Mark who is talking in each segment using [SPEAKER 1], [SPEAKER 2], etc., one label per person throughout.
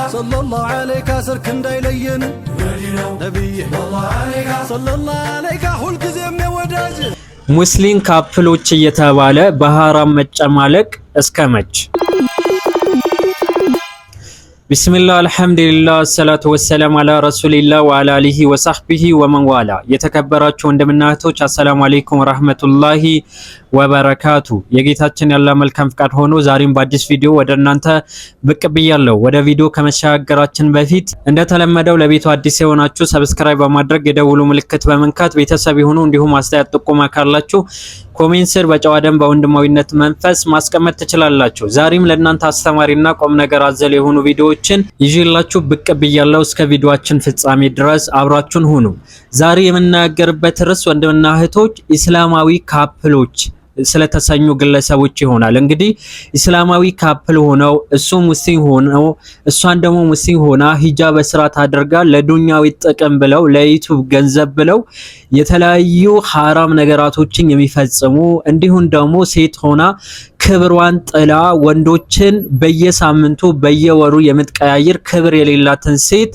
[SPEAKER 1] صلى الله عليك سرك እንዳይለየን ነብይ صلى الله عليك ሁል ጊዜም የወዳጅ
[SPEAKER 2] ሙስሊም ካፕሎች እየተባለ በሐራም መጨማለቅ እስከመች? ቢስሚላህ አልሐምዱሊላህ ሰላቱ ወሰላም አላ ረሱሊላህ ወአላ አሊሂ ወሰህቢሂ ወመንዋላ። የተከበራችሁ ወንድምና እህቶች አሰላሙ አለይኩም ወራህመቱላሂ ወበረካቱ። የጌታችን ያለ መልካም ፍቃድ ሆኖ ዛሬም በአዲስ ቪዲዮ ወደ እናንተ ብቅ ብያለሁ። ወደ ቪዲዮ ከመሻገራችን በፊት እንደተለመደው ለቤቱ አዲስ የሆናችሁ ሰብስክራይብ በማድረግ የደውሉ ምልክት በመንካት ቤተሰብ ይሁኑ። እንዲሁም አስተያየት ጥቆማ ካላችሁ ኮሜንት ስር በጨዋ ደም በወንድማዊነት መንፈስ ማስቀመጥ ትችላላችሁ። ዛሬም ለእናንተ አስተማሪና ቁም ነገር አዘል የሆኑ ቪዲዮዎችን ይዤላችሁ ብቅ ብያለሁ። እስከ ቪዲዮአችን ፍጻሜ ድረስ አብራችሁን ሁኑ። ዛሬ የምናገርበት ርዕስ ወንድምና እህቶች ኢስላማዊ ካፕሎች ስለተሰኙ ግለሰቦች ይሆናል። እንግዲህ ኢስላማዊ ካፕል ሆነው እሱ ሙስሊም ሆነው እሷን ደግሞ ሙስሊም ሆና ሂጃብ በስርዓት አድርጋ ለዱንያዊ ጥቅም ብለው ለዩቲዩብ ገንዘብ ብለው የተለያዩ ሐራም ነገራቶችን የሚፈጽሙ እንዲሁም ደግሞ ሴት ሆና ክብሯን ጥላ ወንዶችን በየሳምንቱ በየወሩ የምትቀያየር ክብር የሌላትን ሴት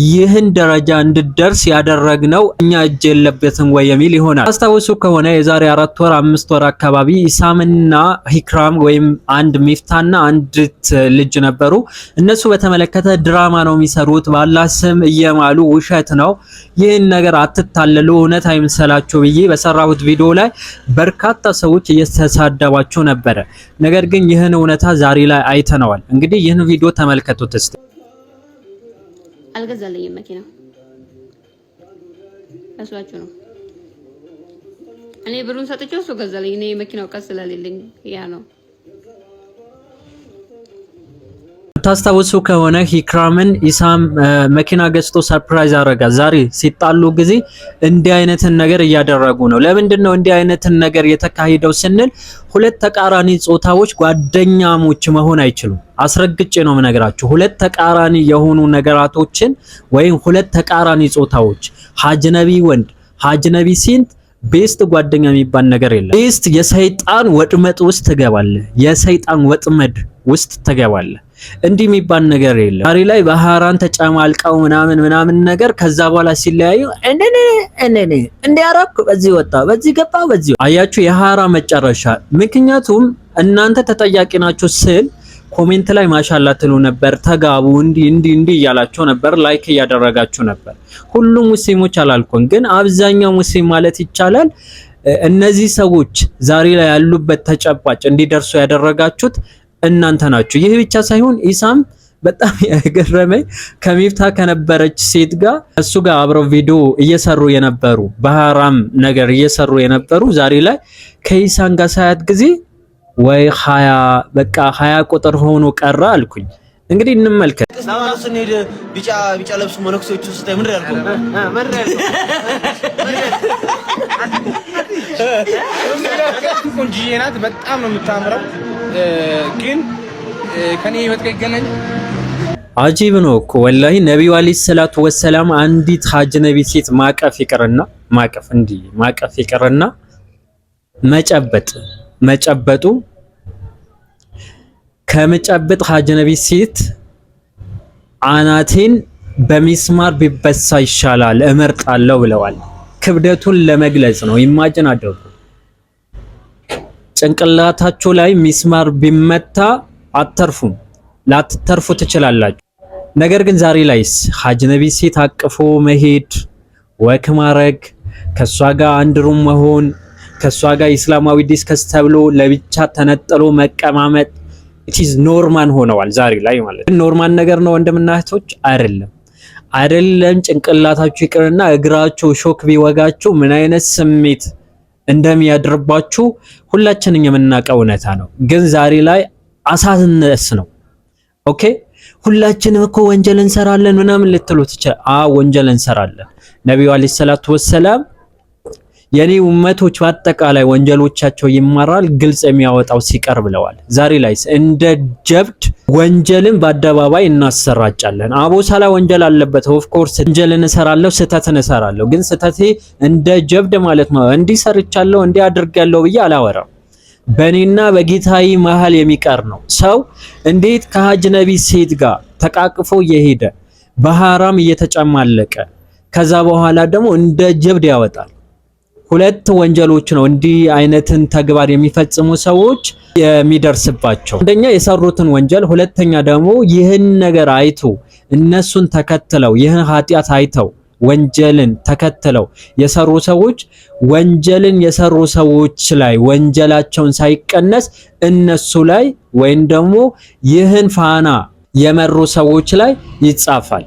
[SPEAKER 2] ይህን ደረጃ እንድትደርስ ያደረግነው እኛ እጅ የለበትም ወይ የሚል ይሆናል። አስታውሱ ከሆነ የዛሬ 4 ወር 5 ወር አካባቢ ኢሳምና ሂክራም ወይም አንድ ሚፍታና አንዲት ልጅ ነበሩ። እነሱ በተመለከተ ድራማ ነው የሚሰሩት፣ በአላህ ስም እየማሉ ውሸት ነው፣ ይህን ነገር አትታለሉ፣ እውነት አይምሰላችሁ ብዬ በሰራሁት ቪዲዮ ላይ በርካታ ሰዎች እየተሳደባቸው ነበረ። ነገር ግን ይህን እውነታ ዛሬ ላይ አይተነዋል። እንግዲህ ይህን ቪዲዮ ተመልከቱት እስቲ።
[SPEAKER 3] አልገዛልኝም መኪና አስዋችሁ ነው። እኔ ብሩን ሰጥቼው እሱ ገዛልኝ። እኔ መኪናው ቀስ ስለሌለኝ ያ ነው።
[SPEAKER 2] ታስታውሱ ከሆነ ሂክራምን ኢሳም መኪና ገዝቶ ሰርፕራይዝ አረጋ። ዛሬ ሲጣሉ ጊዜ እንዲህ አይነትን ነገር እያደረጉ ነው። ለምንድነው እንዲህ አይነትን ነገር የተካሄደው ስንል ሁለት ተቃራኒ ጾታዎች ጓደኛሞች መሆን አይችሉም። አስረግጬ ነው የምነግራችሁ። ሁለት ተቃራኒ የሆኑ ነገራቶችን ወይም ሁለት ተቃራኒ ጾታዎች ሀጅነቢ ወንድ ሀጅነቢ ሴት ቤስት ጓደኛ የሚባል ነገር የለም። ቤስት የሰይጣን ወጥመድ ውስጥ ትገባለህ። የሰይጣን ወጥመድ ውስጥ ትገባለህ። እንዲህ የሚባል ነገር የለም። ዛሬ ላይ በሐራም ተጨማልቀው ምናምን ነገር ከዛ በኋላ ሲለያዩ እንዲያረኩ በዚህ ወጣ በዚህ ገባ በዚህ አያችሁ፣ የሐራም መጨረሻ። ምክንያቱም እናንተ ተጠያቂ ናችሁ ስል ኮሜንት ላይ ማሻአላ ትሉ ነበር፣ ተጋቡ እንዲህ እያላችሁ ነበር፣ ላይክ እያደረጋችሁ ነበር። ሁሉም ሙስሊሞች አላልኩም፣ ግን አብዛኛው ሙስሊም ማለት ይቻላል እነዚህ ሰዎች ዛሬ ላይ ያሉበት ተጨባጭ እንዲደርሱ ያደረጋችሁት እናንተ ናችሁ። ይህ ብቻ ሳይሆን ኢሳም በጣም ያገረመኝ ከሚፍታ ከነበረች ሴት ጋር እሱ ጋር አብረው ቪዲዮ እየሰሩ የነበሩ በሐራም ነገር እየሰሩ የነበሩ ዛሬ ላይ ከኢሳም ጋር ሳያት ጊዜ ወይ 20 በቃ 20 ቁጥር ሆኖ ቀረ አልኩኝ። እንግዲህ እንመልከት።
[SPEAKER 4] ለማለት ስንሄድ ቢጫ ለብሱ መነኩሴዎቹ ስታይ ምን ያልኩ
[SPEAKER 5] ቆንጆዬ ናት፣ በጣም ነው የምታምረው። ግን ከኔ ህይወት ይገናኝ
[SPEAKER 2] አጂብ ነው እኮ ወላሂ። ነብዩ አለይሂ ሰላቱ ወሰላም አንዲት ሀጅነቢ ሴት ማቀፍ ይቅርና መጨበጡ ከመጨበጥ ሀጅነቢ ሴት አናቴን በሚስማር ቢበሳ ይሻላል እመርጣለሁ ብለዋል። ክብደቱን ለመግለጽ ነው። ኢማጂን አድርጉ። ጭንቅላታችሁ ላይ ሚስማር ቢመታ አትተርፉም፣ ላትተርፉ ትችላላችሁ። ነገር ግን ዛሬ ላይስ ሀጅነቢ ሴት አቅፎ መሄድ፣ ወክ ማረግ፣ ከሷ ጋር አንድ ሩም መሆን፣ ከሷ ጋር ኢስላማዊ ዲስከስ ተብሎ ለብቻ ተነጥሎ መቀማመጥ ኢትስ ኖርማል ሆነዋል ዛሬ ላይ ማለት ነው። ኖርማል ነገር ነው ወንድምና እህቶች አይደለም። ጭንቅላታችሁ ይቅርና እግራችሁ ሾክ ቢወጋችሁ ምን አይነት ስሜት እንደሚያድርባችሁ ሁላችንም የምናውቀው እውነታ ነው። ግን ዛሬ ላይ አሳዝነስ ነው። ኦኬ ሁላችንም እኮ ወንጀል እንሰራለን ምናምን ልትሉት ይችላል። ወንጀል እንሰራለን። ነብዩ አለይሂ ሰላቱ ወሰላም የኔ ኡመቶች በአጠቃላይ ወንጀሎቻቸው ይማራል ግልጽ የሚያወጣው ሲቀር ብለዋል። ዛሬ ላይ እንደ ጀብድ ወንጀልን በአደባባይ እናሰራጫለን። አቡ ሰላ ወንጀል አለበት። ኦፍ ኮርስ ወንጀልን እሰራለሁ፣ ስህተትን እሰራለሁ። ግን ስህተቴ እንደ ጀብድ ማለት ነው እንዲህ ሰርቻለሁ እንዲህ አድርጋለሁ ብዬ አላወራም። በኔና በጌታዬ መሃል የሚቀር ነው። ሰው እንዴት ከሀጅነቢ ሴት ጋር ተቃቅፎ እየሄደ በሐራም እየተጨማለቀ ከዛ በኋላ ደግሞ እንደ ጀብድ ያወጣል። ሁለት ወንጀሎች ነው እንዲህ አይነትን ተግባር የሚፈጽሙ ሰዎች የሚደርስባቸው። አንደኛ የሰሩትን ወንጀል፣ ሁለተኛ ደግሞ ይህን ነገር አይቶ እነሱን ተከትለው ይህን ኃጢአት አይተው ወንጀልን ተከትለው የሰሩ ሰዎች ወንጀልን የሰሩ ሰዎች ላይ ወንጀላቸውን ሳይቀነስ እነሱ ላይ ወይም ደግሞ ይህን ፋና የመሩ ሰዎች ላይ ይጻፋል።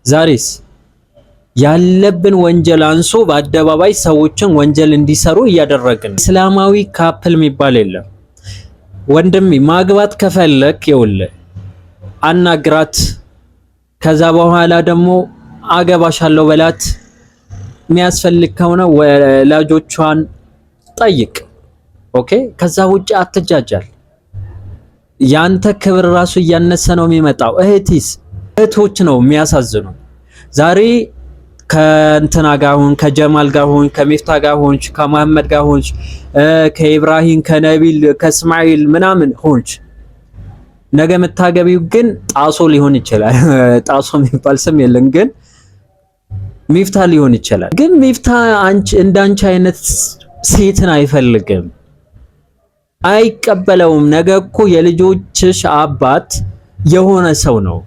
[SPEAKER 2] ዛሬስ ያለብን ወንጀል አንሶ በአደባባይ ሰዎችን ወንጀል እንዲሰሩ እያደረግን። እስላማዊ ካፕል የሚባል የለም። ወንድሜ ማግባት ከፈለክ ይኸውልህ አናግራት፣ ከዛ በኋላ ደግሞ አገባሻለሁ በላት። የሚያስፈልግ ከሆነ ወላጆቿን ጠይቅ። ኦኬ፣ ከዛ ውጪ አትጃጃል። ያንተ ክብር ራሱ እያነሰ ነው የሚመጣው። እህቶች ነው የሚያሳዝኑ። ዛሬ ከእንትና ጋር ሆን፣ ከጀማል ጋር ሆን፣ ከሚፍታ ጋር ሆንች፣ ከመሐመድ ጋር ሆንች፣ ከኢብራሂም፣ ከነቢል፣ ከእስማኤል ምናምን ሆንች። ነገ የምታገቢው ግን ጣሶ ሊሆን ይችላል። ጣሶ የሚባል ስም የለም፣ ግን ሚፍታ ሊሆን ይችላል። ግን ሚፍታ እንዳንቺ አይነት ሴትን አይፈልግም፣ አይቀበለውም። ነገ እኮ የልጆችሽ አባት የሆነ ሰው ነው።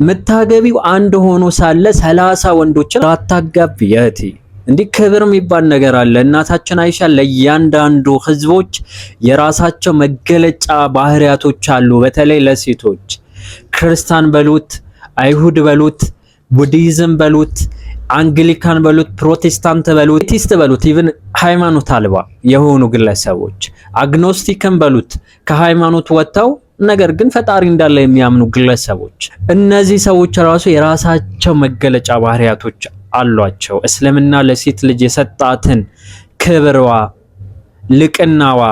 [SPEAKER 2] ምታገቢው አንድ ሆኖ ሳለ 30 ወንዶችን አታጋቢ እህቴ። እንዲህ ክብር የሚባል ነገር አለ። እናታችን አይሻ ለእያንዳንዱ ህዝቦች የራሳቸው መገለጫ ባህሪያቶች አሉ። በተለይ ለሴቶች ክርስቲያን በሉት፣ አይሁድ በሉት፣ ቡዲዝም በሉት፣ አንግሊካን በሉት፣ ፕሮቴስታንት በሉት፣ ቲስት በሉት፣ ኢቭን ሃይማኖት አልባ የሆኑ ግለሰቦች አግኖስቲክን በሉት፣ ከሃይማኖት ወጥተው ነገር ግን ፈጣሪ እንዳለ የሚያምኑ ግለሰቦች፣ እነዚህ ሰዎች ራሱ የራሳቸው መገለጫ ባህሪያቶች አሏቸው። እስልምና ለሴት ልጅ የሰጣትን ክብርዋ፣ ልቅናዋ፣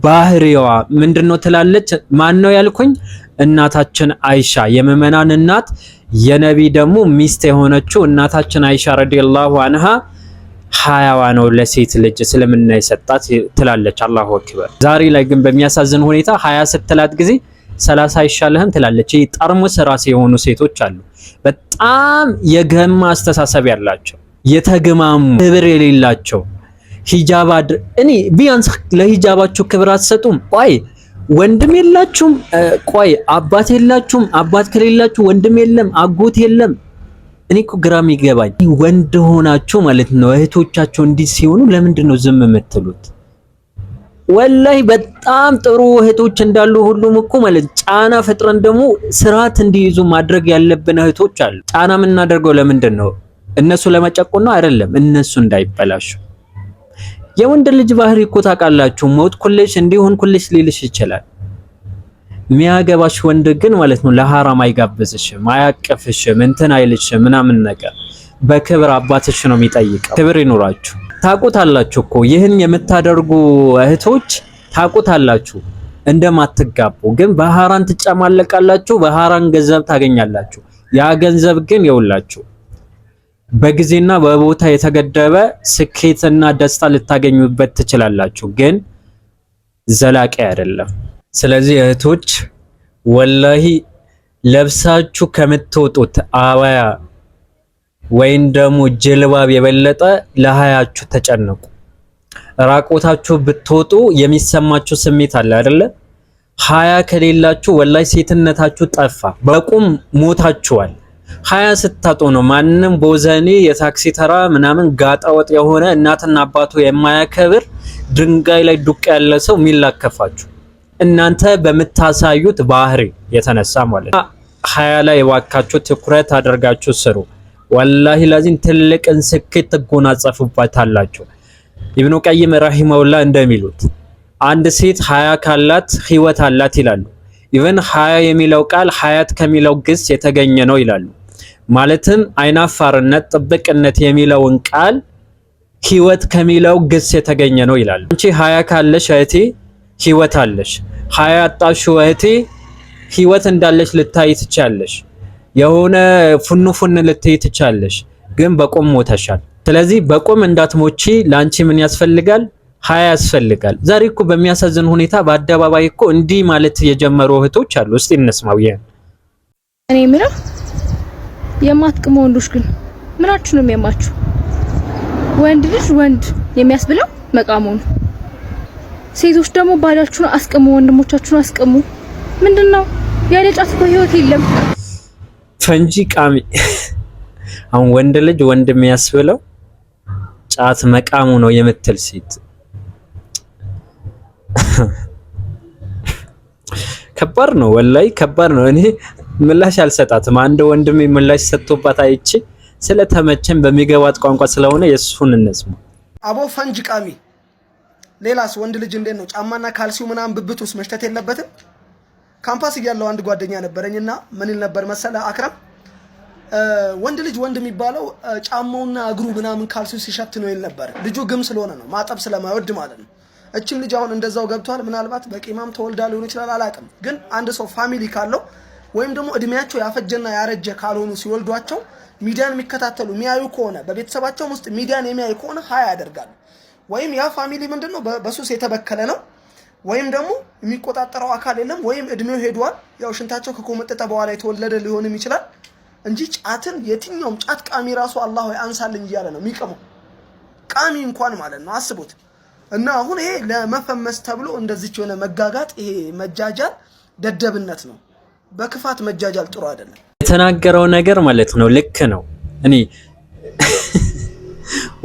[SPEAKER 2] ባህሪዋ ምንድነው ትላለች? ማን ነው ያልኩኝ? እናታችን አይሻ የምእመናን እናት የነቢ ደግሞ ሚስት የሆነችው እናታችን አይሻ ረዲየላሁ አንሃ ሀያዋ ነው ለሴት ልጅ እስልምና የሰጣት ትላለች። አላሁ አክበር። ዛሬ ላይ ግን በሚያሳዝን ሁኔታ 20 ስትላት ጊዜ 30 አይሻልህም ትላለች። ይሄ ጠርሙስ ራስ የሆኑ ሴቶች አሉ፣ በጣም የገማ አስተሳሰብ ያላቸው፣ የተገማሙ፣ ክብር የሌላቸው ሂጃብ እኔ ቢያንስ ለሂጃባችሁ ክብር አትሰጡም። ቆይ ወንድም የላችሁም? ቆይ አባት የላችሁም? አባት ከሌላችሁ ወንድም የለም፣ አጎት የለም። እኔ እኮ ግራም ይገባኝ። ወንድ ሆናችሁ ማለት ነው እህቶቻቸው እንዲህ ሲሆኑ ለምንድን ነው ዝም የምትሉት? ወላሂ በጣም ጥሩ እህቶች እንዳሉ ሁሉም እኮ ማለት ጫና ፈጥረን ደግሞ ስርዓት እንዲይዙ ማድረግ ያለብን እህቶች አሉ። ጫና የምናደርገው ለምንድን ነው? እነሱ ለመጨቆን ነው አይደለም፣ እነሱ እንዳይበላሹ። የወንድ ልጅ ባህሪ እኮ ታውቃላችሁ፣ ሞት ኩልሽ እንዲሆን ኩልሽ ሊልሽ ይችላል። ሚያገባሽ ወንድ ግን ማለት ነው ለሐራም አይጋብዝሽም፣ አያቀፍሽም፣ እንትን አይልሽም ምናምን ነገር። በክብር አባትሽ ነው የሚጠይቀው። ክብር ይኖራችሁ። ታውቁታላችሁ እኮ ይህን የምታደርጉ እህቶች ታውቁታላችሁ እንደማትጋቡ፣ ግን በሐራም ትጨማለቃላችሁ፣ በሐራም ገንዘብ ታገኛላችሁ። ያ ገንዘብ ግን ይውላችሁ በጊዜና በቦታ የተገደበ ስኬትና ደስታ ልታገኙበት ትችላላችሁ፣ ግን ዘላቂ አይደለም። ስለዚህ እህቶች ወላሂ ለብሳችሁ ከምትወጡት አባያ ወይም ደግሞ ጅልባብ የበለጠ ለሀያችሁ ተጨነቁ። ራቆታችሁ ብትወጡ የሚሰማችሁ ስሜት አለ አይደለ? ሀያ ከሌላችሁ ወላሂ ሴትነታችሁ ጠፋ፣ በቁም ሞታችኋል። ሀያ ስታጡ ነው ማንም ቦዘኔ የታክሲ ተራ ምናምን ጋጣወጥ የሆነ እናትና አባቱ የማያከብር ድንጋይ ላይ ዱቅ ያለ ሰው የሚላከፋችሁ እናንተ በምታሳዩት ባህሪ የተነሳ ማለት ነው። ሀያ ላይ የዋካችሁ ትኩረት አድርጋችሁ ስሩ። ወላሂ ለዚህን ትልቅን ስኬት ትጎናጸፉበታላችሁ። ኢብኑ ቀይም ረሂመሁላህ እንደሚሉት አንድ ሴት ሀያ ካላት ህይወት አላት ይላሉ። ኢቭን ሀያ የሚለው ቃል ሀያት ከሚለው ግስ የተገኘ ነው ይላሉ። ማለትም አይናፋርነት፣ ጥብቅነት የሚለውን ቃል ህይወት ከሚለው ግስ የተገኘ ነው ይላሉ። አንቺ ሀያ ካለሽ እህቴ ህይወት አለሽ። ሀያ አጣሽው እህቴ ህይወት እንዳለሽ ልታይ ትቻለሽ። የሆነ ፉን ልታይ ትቻለሽ፣ ግን በቁም ሞተሻል። ስለዚህ በቁም እንዳትሞቺ ላንቺ ምን ያስፈልጋል? ሀያ ያስፈልጋል። ዛሬ እኮ በሚያሳዝን ሁኔታ በአደባባይ እኮ እንዲህ ማለት የጀመሩ እህቶች አሉ። እስቲ እንስማው።
[SPEAKER 6] እኔ ምንም የማትቅሙ ወንዶች ግን ምናችሁ ነው የሚያማችሁ? ወንድ ልጅ ወንድ የሚያስብለው መቃሙ ነው። ሴቶች ደግሞ ባላችሁን አስቀሙ፣ ወንድሞቻችሁን አስቀሙ። ምንድነው ያለ ጫት በህይወት የለም።
[SPEAKER 2] ፈንጂ ቃሚ አሁን ወንድ ልጅ ወንድ የሚያስብለው ጫት መቃሙ ነው የምትል ሴት ከባድ ነው፣ ወላይ ከባድ ነው። እኔ ምላሽ አልሰጣትም። አንድ ወንድሜ ምላሽ ሰጥቶባት አይቼ ስለተመቸን በሚገባት ቋንቋ ስለሆነ የሱን እንስማ።
[SPEAKER 7] አቦ ፈንጅ ቃሚ። ሌላስ ወንድ ልጅ እንዴት ነው ጫማና ካልሲው ምናምን ብብት ውስጥ መሽተት የለበትም? ካምፓስ እያለው አንድ ጓደኛ ነበረኝና ምን ይል ነበር መሰለ አክረም፣ ወንድ ልጅ ወንድ የሚባለው ጫማውና እግሩ ምናምን ካልሲው ሲሸት ነው ይል ነበር። ልጁ ግም ስለሆነ ነው፣ ማጠብ ስለማይወድ ማለት ነው። እቺን ልጅ አሁን እንደዛው ገብቷል። ምናልባት በቂማም ተወልዳ ሊሆን ይችላል አላውቅም። ግን አንድ ሰው ፋሚሊ ካለው ወይም ደግሞ እድሜያቸው ያፈጀና ያረጀ ካልሆኑ ሲወልዷቸው ሚዲያን የሚከታተሉ የሚያዩ ከሆነ በቤተሰባቸው ውስጥ ሚዲያን የሚያዩ ከሆነ ሀያ ያደርጋሉ። ወይም ያ ፋሚሊ ምንድነው በሱስ የተበከለ ነው፣ ወይም ደግሞ የሚቆጣጠረው አካል የለም፣ ወይም እድሜው ሄዷል። ያው ሽንታቸው ከኮመጠጠ በኋላ የተወለደ ሊሆንም ይችላል እንጂ ጫትን የትኛውም ጫት ቃሚ ራሱ አላህ ወይ አንሳልኝ እያለ ነው የሚቀመው፣ ቃሚ እንኳን ማለት ነው። አስቡት። እና አሁን ይሄ ለመፈመስ ተብሎ እንደዚህ የሆነ መጋጋጥ፣ ይሄ መጃጃል ደደብነት ነው። በክፋት መጃጃል ጥሩ አይደለም።
[SPEAKER 2] የተናገረው ነገር ማለት ነው ልክ ነው። እኔ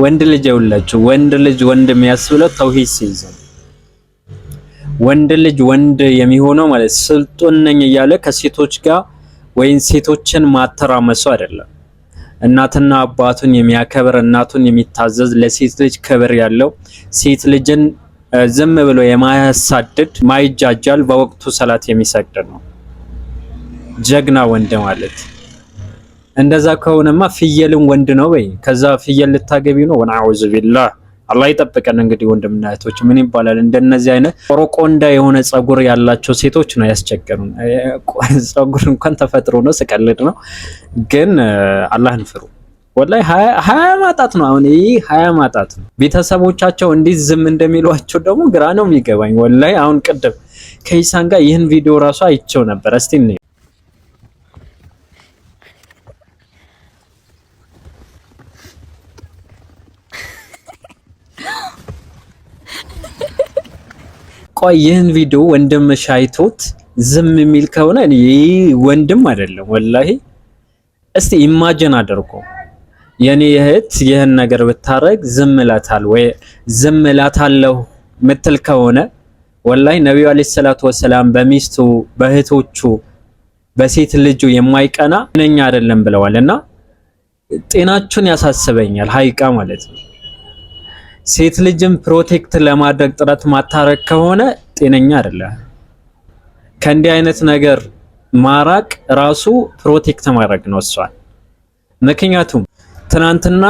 [SPEAKER 2] ወንድ ልጅ ያውላችሁ ወንድ ልጅ ወንድ የሚያስብለው ተውሂድ ሲይዝ፣ ወንድ ልጅ ወንድ የሚሆነው ማለት ስልጡን ነኝ እያለ ከሴቶች ጋር ወይን ሴቶችን ማተራመሱ አይደለም። እናትና አባቱን የሚያከብር እናቱን የሚታዘዝ ለሴት ልጅ ክብር ያለው ሴት ልጅን ዝም ብሎ የማያሳድድ ማይጃጃል በወቅቱ ሰላት የሚሰግድ ነው ጀግና ወንድ ማለት። እንደዛ ከሆነማ ፍየልን ወንድ ነው በይ። ከዛ ፍየል ልታገቢ ነው ወነአውዙ ቢላህ። አላህ ይጠብቀን። እንግዲህ ወንድምና እህቶች ምን ይባላል እንደነዚህ አይነት ቆሮቆንዳ የሆነ ጸጉር ያላቸው ሴቶች ነው ያስቸገሩን። ጸጉር እንኳን ተፈጥሮ ነው፣ ስቀልድ ነው። ግን አላህን ፍሩ። ወላሂ ሀያ ማጣት ነው አሁን ይሄ ሀያ ማጣት ነው። ቤተሰቦቻቸው እንዲህ ዝም እንደሚሏቸው ደግሞ ግራ ነው የሚገባኝ ወላሂ። አሁን ቅድም ከኢሳን ጋር ይህን ቪዲዮ ራሱ አይቼው ነበር። እስቲ ነው ቆይ ይህን ቪዲዮ ወንድም ሻይቶት ዝም የሚል ከሆነ እኔ ወንድም አይደለም ወላሂ። እስቲ ኢማጂን አድርጎ የኔ እህት ይህን ነገር ብታረግ ዝም እላታለሁ ወይ ዝም እላታለሁ ምትል ከሆነ ወላሂ ነብዩ አለይሂ ሰላቱ ወሰላም በሚስቱ በእህቶቹ በሴት ልጁ የማይቀና ጤነኛ አይደለም ብለዋልና ጤናችሁን ያሳስበኛል ሀይቃ ማለት ነው። ሴት ልጅም ፕሮቴክት ለማድረግ ጥረት ማታረግ ከሆነ ጤነኛ አይደለም። ከእንዲህ አይነት ነገር ማራቅ ራሱ ፕሮቴክት ማድረግ ነው እሷን። ምክንያቱም ትናንትና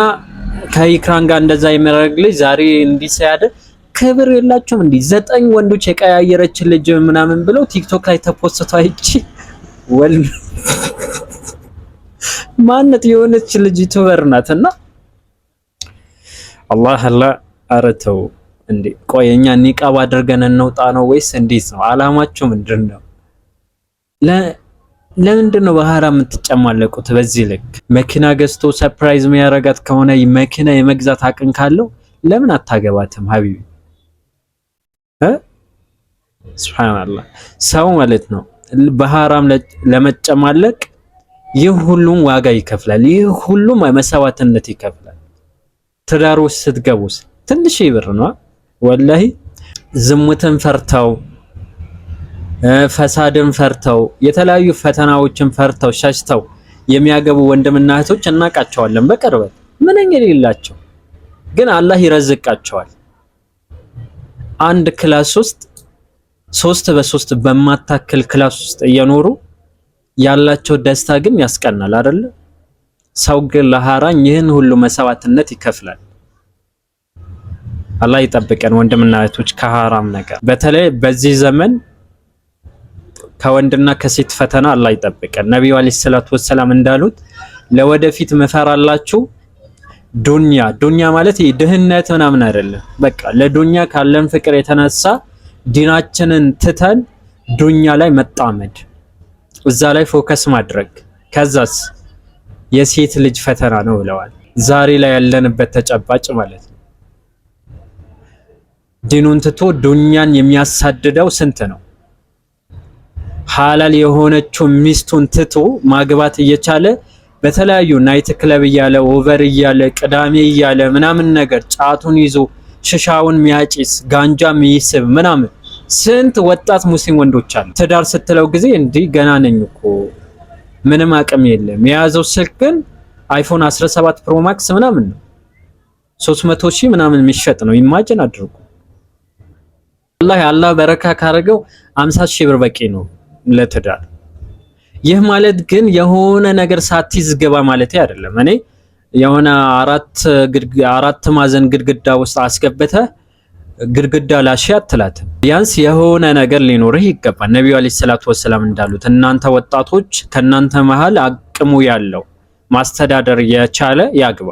[SPEAKER 2] ከኢክራን ጋር እንደዛ የሚያደርግ ልጅ ዛሬ እንዲህ ሲያደርግ ክብር የላችሁም እንዴ? 9 ወንዶች የቀያየረች ልጅ ምናምን ብለው ቲክቶክ ላይ ተፖስቶ አይቺ ወል ማነት የሆነች ልጅ ዩቲዩበር ናትና አላህ አረተው እንዴ። ቆየኛ ኒቃብ አድርገን እንውጣ ነው ወይስ እንዴት ነው? አላማችሁ ምንድነው? ለምንድን ነው በሐራም የምትጨማለቁት በዚህ ልክ? መኪና ገዝቶ ሰርፕራይዝ የሚያረጋት ከሆነ መኪና የመግዛት አቅም ካለው ለምን አታገባትም ሀቢቢ? ሱብሃንአላህ ሰው ማለት ነው በሐራም ለመጨማለቅ ይህ ሁሉም ዋጋ ይከፍላል። ይህ ሁሉም መስዋዕትነት ይከፍላል። ትዳር ውስጥ ስትገቡስ ትንሽ ይብር ነው ወላሂ። ዝሙትን ፈርተው ፈሳድን ፈርተው የተለያዩ ፈተናዎችን ፈርተው ሸሽተው የሚያገቡ ወንድምና እህቶች እናቃቸዋለን በቅርበት ምንኛ የሌላቸው ግን አላህ ይረዝቃቸዋል። አንድ ክላስ ውስጥ 3 በ3 በማታክል ክላስ ውስጥ እየኖሩ ያላቸው ደስታ ግን ያስቀናል አይደል? ሰው ግን ለሐራም ይህን ሁሉ መስዋዕትነት ይከፍላል። አላህ ይጠብቀን ወንድምና እህቶች ከሐራም ነገር። በተለይ በዚህ ዘመን ከወንድና ከሴት ፈተና አላህ ይጠብቀን። ነብዩ አለይሂ ሰላቱ ወሰላም እንዳሉት ለወደፊት መፈራላችሁ ዱንያ ማለት ድህነት ምናምን አይደለም። በቃ ለዱንያ ካለን ፍቅር የተነሳ ዲናችንን ትተን ዱንያ ላይ መጣመድ እዛ ላይ ፎከስ ማድረግ። ከዛስ የሴት ልጅ ፈተና ነው ብለዋል። ዛሬ ላይ ያለንበት ተጨባጭ ማለት ነው። ዲኑን ትቶ ዱንያን የሚያሳድደው ስንት ነው? ሐላል የሆነችው ሚስቱን ትቶ ማግባት እየቻለ በተለያዩ ናይት ክለብ እያለ ኦቨር እያለ ቅዳሜ እያለ ምናምን ነገር ጫቱን ይዞ ሽሻውን ሚያጭስ ጋንጃ ሚይስብ ምናምን ስንት ወጣት ሙስሊም ወንዶች አሉ። ትዳር ስትለው ጊዜ እንዲህ ገና ነኝ እኮ ምንም አቅም የለም። የያዘው ስልክ ግን አይፎን 17 ፕሮ ማክስ ምናምን ነው 300 ሺህ ምናምን የሚሸጥ ነው። ኢማጂን አድርጉ። ወላሂ አላህ በረካ ካረገው 50 ሺህ ብር በቂ ነው ለትዳር። ይህ ማለት ግን የሆነ ነገር ሳትይዝ ገባ ማለት አይደለም። እኔ የሆነ አራት ማዕዘን ግድግዳ ውስጥ አስገብተ ግድግዳ ላሽ አትላትም። ቢያንስ የሆነ ነገር ሊኖርህ ይገባል። ነብዩ አለይሂ ሰላቱ ወሰለም እንዳሉት እናንተ ወጣቶች ከናንተ መሃል አቅሙ ያለው ማስተዳደር የቻለ ያግባ።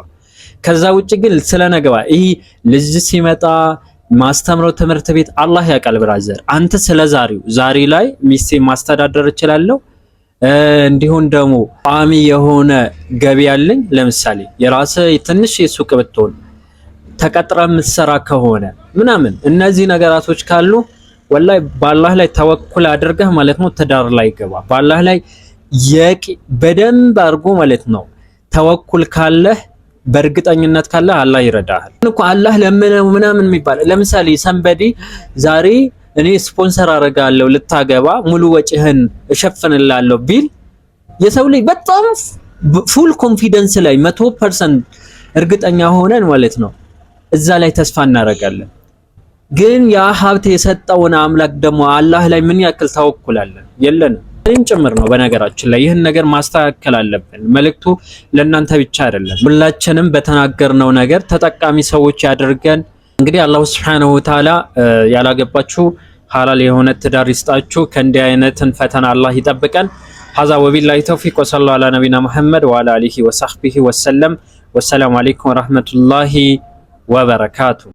[SPEAKER 2] ከዛ ውጭ ግን ስለነገባ ይሄ ልጅ ሲመጣ ማስተምረው ትምህርት ቤት አላህ ያውቃል። ብራዘር አንተ ስለዛሬው ዛሬ ላይ ሚስቴ ማስተዳደር እችላለሁ እንዲሁም ደግሞ ቋሚ የሆነ ገቢ ያለኝ ለምሳሌ የራስ ትንሽ የሱቅ ብትሆን ተቀጥራ የምትሰራ ከሆነ ምናምን እነዚህ ነገራቶች ካሉ ወላሂ በአላህ ላይ ተወኩል አድርገህ ማለት ነው ትዳር ላይ ገባ። በአላህ ላይ በደንብ አድርጎ ማለት ነው ተወኩል ካለህ በእርግጠኝነት ካለህ አላህ ይረዳሃል እኮ። አላህ ለምነው ምናምን የሚባል ለምሳሌ ሰንበዲ ዛሬ እኔ ስፖንሰር አደርጋለሁ ልታገባ ሙሉ ወጪህን እሸፍንላለሁ ቢል የሰው ልጅ በጣም ፉል ኮንፊደንስ ላይ 100% እርግጠኛ ሆነን ማለት ነው እዛ ላይ ተስፋ እናደርጋለን። ግን ያ ሀብት የሰጠውን አምላክ ደግሞ አላህ ላይ ምን ያክል ተወኩላለን? የለንም። እኔም ጭምር ነው በነገራችን ላይ ይህን ነገር ማስተካከል አለብን። መልእክቱ ለእናንተ ብቻ አይደለም፣ ሁላችንም በተናገርነው ነገር ተጠቃሚ ሰዎች ያደርገን። እንግዲህ አላሁ ሱብሓነሁ ወተዓላ ያላገባችሁ ሐላል የሆነ ትዳር ይስጣችሁ፣ ከእንዲህ አይነትን ፈተና አላህ ይጠብቀን። ሀዛ ወቢላሂ ተውፊቅ ወሰለላሁ ዐላ ነቢና መሐመድ ወዐላ አሊሂ ወሰህቢሂ ወሰለም። ወሰላሙ አለይኩም ወራህመቱላሂ ወበረካቱ።